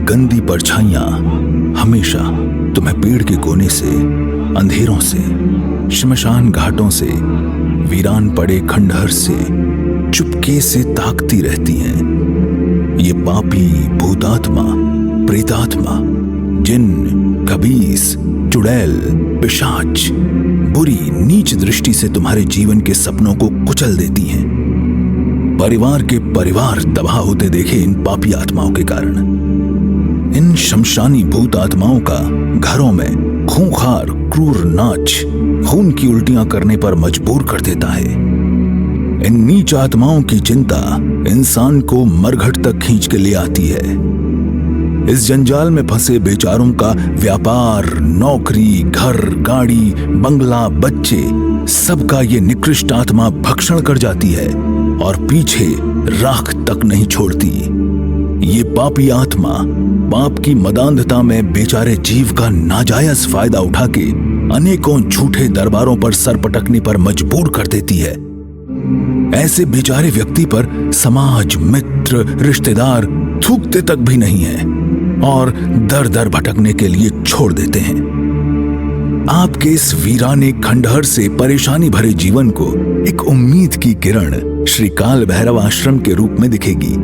गंदी परछाइयां हमेशा तुम्हें पेड़ के कोने से, अंधेरों से, श्मशान घाटों से, वीरान पड़े खंडहर से चुपके से ताकती रहती हैं। ये पापी भूतात्मा, प्रेतात्मा, जिन, खबीस, चुड़ैल, पिशाच बुरी नीच दृष्टि से तुम्हारे जीवन के सपनों को कुचल देती हैं। परिवार के परिवार तबाह होते देखे इन पापी आत्माओं के कारण। इन शमशानी भूत आत्माओं का घरों में खूंखार क्रूर नाच खून की उल्टियां करने पर मजबूर कर देता है। इन नीच आत्माओं की चिंता इंसान को मरघट तक खींच के ले आती है। इस जंजाल में फंसे बेचारों का व्यापार, नौकरी, घर, गाड़ी, बंगला, बच्चे सबका ये निकृष्ट आत्मा भक्षण कर जाती है और पीछे राख तक नहीं छोड़ती। ये पापी आत्मा पाप की मदांधता में बेचारे जीव का नाजायज फायदा उठा के अनेकों झूठे दरबारों पर सर पटकने पर मजबूर कर देती है। ऐसे बेचारे व्यक्ति पर समाज, मित्र, रिश्तेदार थूकते तक भी नहीं है और दर दर भटकने के लिए छोड़ देते हैं। आपके इस वीराने खंडहर से परेशानी भरे जीवन को एक उम्मीद की किरण श्री काल भैरव आश्रम के रूप में दिखेगी,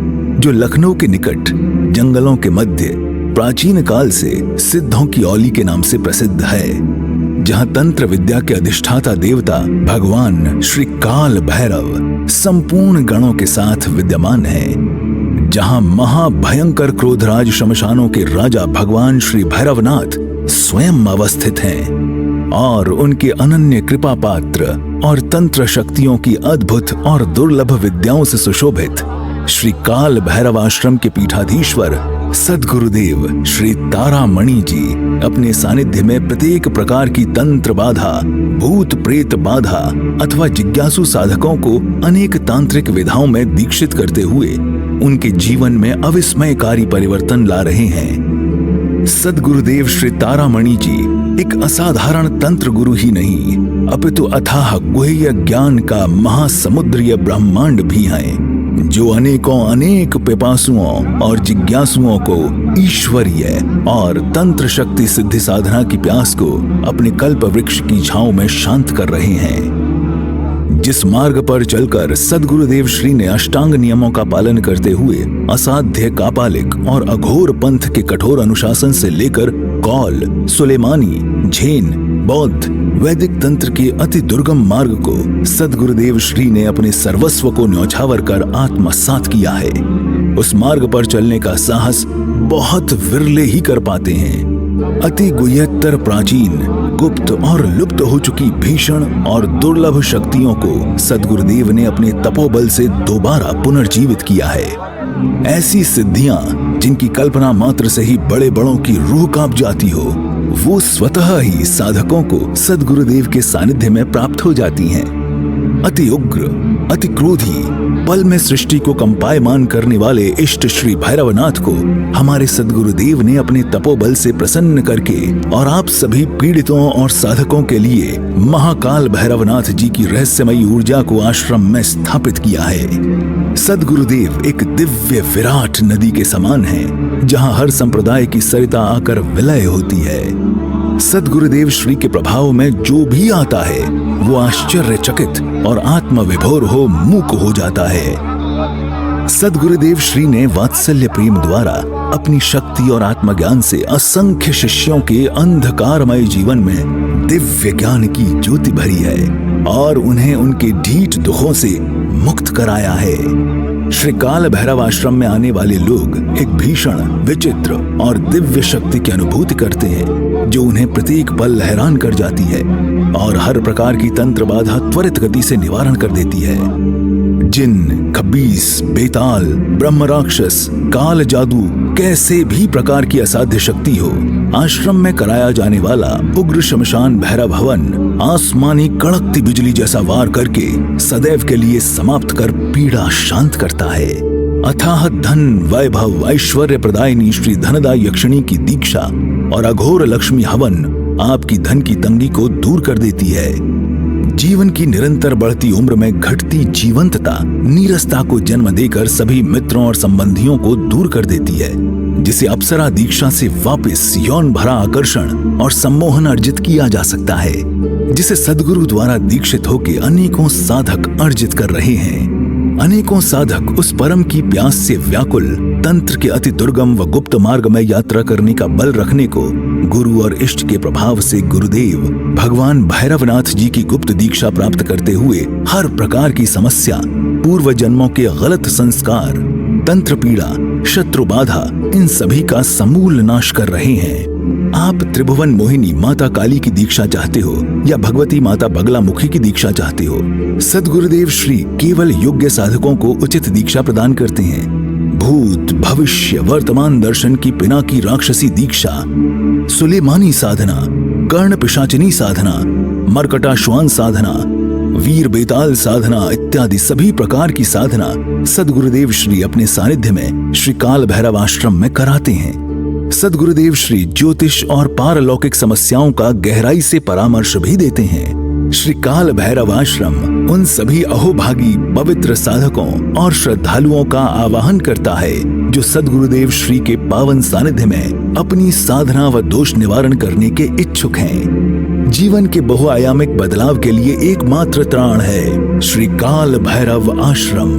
जो लखनऊ के निकट जंगलों के मध्य प्राचीन काल से सिद्धों की औली के नाम से प्रसिद्ध है, जहां तंत्र विद्या के अधिष्ठाता देवता भगवान श्री काल भैरव संपूर्ण गणों के साथ विद्यमान है, जहां महाभयंकर क्रोधराज शमशानों के राजा भगवान श्री भैरवनाथ स्वयं अवस्थित हैं और उनके अनन्य कृपा पात्र और तंत्र शक्तियों की अद्भुत और दुर्लभ विद्याओं से सुशोभित श्री काल भैरव आश्रम के पीठाधीश्वर सद्गुरुदेव श्री तारामणि जी अपने सानिध्य में प्रत्येक प्रकार की तंत्र बाधा, भूत प्रेत बाधा अथवा जिज्ञासु साधकों को अनेक तांत्रिक विधाओं में दीक्षित करते हुए उनके जीवन में अविस्मयकारी परिवर्तन ला रहे हैं। सद्गुरुदेव श्री तारामणि जी एक असाधारण तंत्र गुरु ही नहीं, अपितु अथाह गुह्य ज्ञान का महासमुद्रीय ब्रह्मांड भी हैं, जो अनेक पिपासुओं और जिज्ञासुओं को ईश्वरीय और तंत्र शक्ति सिद्धि साधना की प्यास को अपने कल्प वृक्ष की छांव में शांत कर रहे हैं। जिस मार्ग पर चलकर सद्गुरुदेव श्री ने अष्टांग नियमों का पालन करते हुए असाध्य कापालिक और अघोर पंथ के कठोर अनुशासन से लेकर कौल, सुलेमानी, झेन, बौद्ध, वैदिक तंत्र के अति दुर्गम मार्ग को सद्गुरुदेव श्री ने अपने सर्वस्व को न्यौछावर कर आत्मसात किया है, उस मार्ग पर चलने का साहस बहुत विरले ही कर पाते हैं। अति गुह्यतर, प्राचीन, गुप्त और लुप्त हो चुकी भीषण और दुर्लभ शक्तियों को सद्गुरुदेव ने अपने तपोबल से दोबारा पुनर्जीवित किया है। ऐसी सिद्धियां जिनकी कल्पना मात्र से ही बड़े बड़ों की रूह कांप जाती हो, वो स्वतः ही साधकों को सद्गुरुदेव के सानिध्य में प्राप्त हो जाती हैं। अति उग्र, अति क्रोधी, पल में सृष्टि को कंपायमान करने वाले इष्ट श्री भैरवनाथ को हमारे सद्गुरुदेव ने अपने तपोबल से प्रसन्न करके और आप सभी पीड़ितों और साधकों के लिए महाकाल भैरवनाथ जी की रहस्यमयी ऊर्जा को आश्रम में स्थापित किया है। सद्गुरुदेव एक दिव्य विराट नदी के समान है, जहां हर संप्रदाय की सरिता आकर विलय होती है। सद्गुरुदेव श्री के प्रभाव में जो भी आता है वो आश्चर्यचकित और आत्मविभोर हो मूक हो जाता है। सद्गुरुदेव श्री ने वात्सल्य प्रेम द्वारा अपनी शक्ति और आत्मज्ञान से असंख्य शिष्यों के अंधकारमय जीवन में दिव्य ज्ञान की ज्योति भरी है और उन्हें उनके ढीठ दुखों से मुक्त कराया है। श्री काल भैरव आश्रम में आने वाले लोग एक भीषण, विचित्र और दिव्य शक्ति की अनुभूति करते हैं, जो उन्हें प्रत्येक पल हैरान कर जाती है और हर प्रकार की तंत्र बाधा त्वरित गति से निवारण कर देती है। जिन, खबीस, बेताल, ब्रह्म राक्षस, काल जादू, कैसे भी प्रकार की असाध्य शक्ति हो, आश्रम में कराया जाने वाला उग्र शमशान भैरव हवन आसमानी कड़कती बिजली जैसा वार करके सदैव के लिए समाप्त कर पीड़ा शांत करता है। अथाह धन, वैभव, ऐश्वर्य प्रदायिनी श्री धनदा यक्षिणी की दीक्षा और अघोर लक्ष्मी हवन आपकी धन की तंगी को दूर कर देती है। जीवन की निरंतर बढ़ती उम्र में घटती जीवंतता, नीरसता को जन्म देकर सभी मित्रों और संबंधियों को दूर कर देती है। जिसे अप्सरा दीक्षा से वापस यौन भरा आकर्षण और सम्मोहन अर्जित किया जा सकता है, जिसे सद्गुरु द्वारा दीक्षित होकर अनेकों साधक अर्जित कर रहे हैं। अनेकों साधक उस परम की प्यास से व्याकुल तंत्र के अति दुर्गम व गुप्त मार्ग में यात्रा करने का बल रखने को गुरु और इष्ट के प्रभाव से गुरुदेव भगवान भैरवनाथ जी की गुप्त दीक्षा प्राप्त करते हुए हर प्रकार की समस्या, पूर्व जन्मों के गलत संस्कार, तंत्र पीड़ा, शत्रु बाधा, इन सभी का समूल नाश कर रहे हैं। आप त्रिभुवन मोहिनी माता काली की दीक्षा चाहते हो या भगवती माता बगलामुखी की दीक्षा चाहते हो, सद्गुरुदेव श्री केवल योग्य साधकों को उचित दीक्षा प्रदान करते हैं। भूत भविष्य वर्तमान दर्शन की पिनाकी राक्षसी दीक्षा, सुलेमानी साधना, कर्ण पिशाचिनी साधना, मरकटा श्वान साधना, वीर बेताल साधना इत्यादि सभी प्रकार की साधना सद्गुरुदेव श्री अपने सानिध्य में श्री काल भैरव आश्रम में कराते हैं। सद्गुरुदेव श्री ज्योतिष और पारलौकिक समस्याओं का गहराई से परामर्श भी देते हैं। श्री काल भैरव आश्रम उन सभी अहोभागी पवित्र साधकों और श्रद्धालुओं का आवाहन करता है जो सद्गुरुदेव श्री के पावन सानिध्य में अपनी साधना व दोष निवारण करने के इच्छुक हैं। जीवन के बहुआयामिक बदलाव के लिए एकमात्र त्राण है श्री काल भैरव आश्रम।